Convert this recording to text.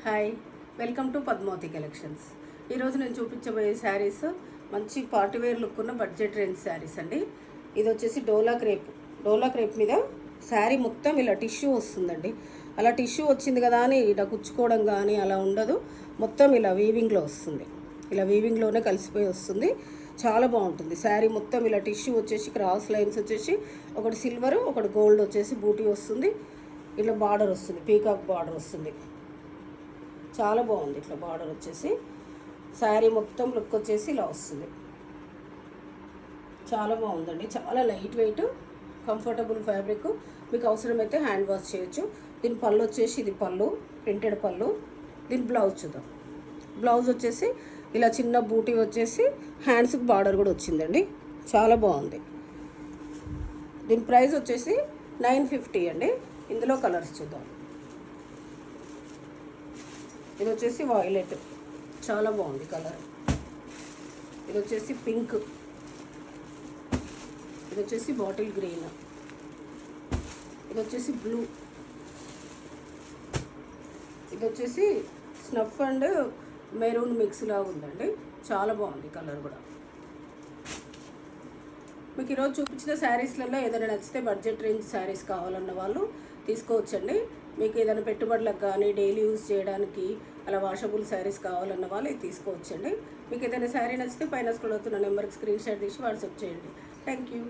Hi, welcome to Padmavati collections. ఈరోజు నేను చూపించబోయే శారీస్ మంచి పార్టీవేర్ లుక్ ఉన్న బడ్జెట్ రేంజ్ శారీస్ అండి. ఇది వచ్చేసి డోలా క్రేప్ మీద శారీ మొత్తం ఇలా టిష్యూ వస్తుందండి. అలా టిష్యూ వచ్చింది కదా అని ఇలా కుచ్చుకోవడం కానీ అలా ఉండదు. మొత్తం ఇలా వీవింగ్లో వస్తుంది. ఇలా వీవింగ్లోనే కలిసిపోయి వస్తుంది. చాలా బాగుంటుంది. శారీ మొత్తం ఇలా టిష్యూ వచ్చేసి క్రాస్ లైన్స్ వచ్చేసి ఒకటి సిల్వర్ ఒకటి గోల్డ్ వచ్చేసి బూటీ వస్తుంది. ఇలా బార్డర్ వస్తుంది, పీకాక్ బార్డర్ వస్తుంది. చాలా బాగుంది. ఇట్లా బార్డర్ వచ్చేసి శారీ మొత్తం లుక్ వచ్చేసి ఇలా వస్తుంది. చాలా బాగుందండి. చాలా లైట్ వెయిట్, కంఫర్టబుల్ ఫ్యాబ్రిక్. మీకు అవసరమైతే హ్యాండ్ వాష్ చేయొచ్చు. దీని పళ్ళు వచ్చేసి ఇది పళ్ళు, ప్రింటెడ్ పళ్ళు. దీని బ్లౌజ్ చూద్దాం. బ్లౌజ్ వచ్చేసి ఇలా చిన్న బూటీ వచ్చేసి హ్యాండ్స్కి బార్డర్ కూడా వచ్చిందండి. చాలా బాగుంది. దీని ప్రైస్ వచ్చేసి 950 అండి. ఇందులో కలర్స్ చూద్దాం. ఇది వచ్చేసి వాయిలెట్, చాలా బాగుంది కలర్. ఇది వచ్చేసి పింక్, ఇది వచ్చేసి బాటిల్ గ్రీన్, ఇది వచ్చేసి బ్లూ, ఇది వచ్చేసి స్నఫ్ అండ్ మెరూన్ మిక్స్లా ఉందండి. చాలా బాగుంది కలర్ కూడా. మీకు ఈరోజు చూపించిన శారీస్లలో ఏదైనా నచ్చితే బడ్జెట్ రేంజ్ శారీస్ కావాలన్న వాళ్ళు తీసుకోవచ్చండి. మీకు ఏదైనా పెట్టుబడులకు కానీ డైలీ యూజ్ చేయడానికి అలా వాషబుల్ శారీస్ కావాలన్న వాళ్ళు ఇది తీసుకోవచ్చండి. మీకు ఏదైనా శారీ నచ్చితే పైన స్క్రోల్ అవుతున్న నెంబర్కి స్క్రీన్ షాట్ తీసి వాట్సాప్ చేయండి. Thank you.